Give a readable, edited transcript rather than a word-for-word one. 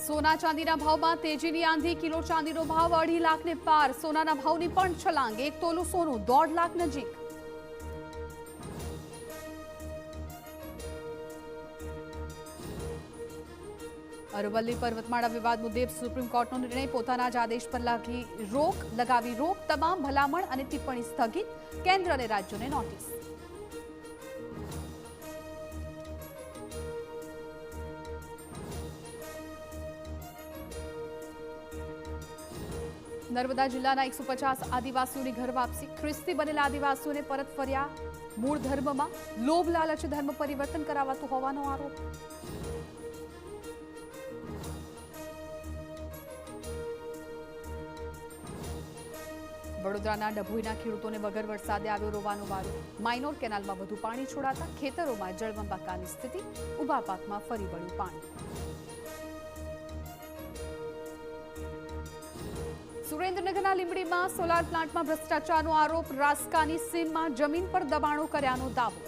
સોના ચાંદીના ભાવમાં તેજીની આંધી. કિલો ચાંદીનો ભાવ 2.5 લાખને પાર. સોનાના ભાવની પણ છલાંગ. 1 તોલું સોનું 1.5 લાખ નજીક. અરવલ્લી પર્વતમાળા વિવાદ મુદ્દે સુપ્રીમ કોર્ટનો નિર્ણય. પોતાના જ આદેશ પર લગાવી રોક. તમામ ભલામણ અને ટિપ્પણી સ્થગિત. કેન્દ્ર અને રાજ્યોને નોટિસ. નર્મદા જિલ્લાના 150 આદિવાસીઓની ઘર વાપસી. ખ્રિસ્તી બનેલા આદિવાસીઓને પરત ફર્યા મૂળ ધર્મમાં. લોભ લાલચ ધર્મ પરિવર્તન કરાવાતું હોવાનો આરોપ. વડોદરાના ડભોઈના ખેડૂતોને વગર વરસાદે આવ્યો રોવાનો વારો. માઇનોર કેનાલમાં વધુ પાણી છોડાતા ખેતરોમાં જળબંબાકારની સ્થિતિ. ઊભા પાકમાં ફરી વળ્યું પાણી. સુરેન્દ્રનગરના લીંબડીમાં સોલાર પ્લાન્ટમાં ભ્રષ્ટાચારનો આરોપ. રાસ્કાની સીમમાં જમીન પર દબાણો કર્યાનો દાવો.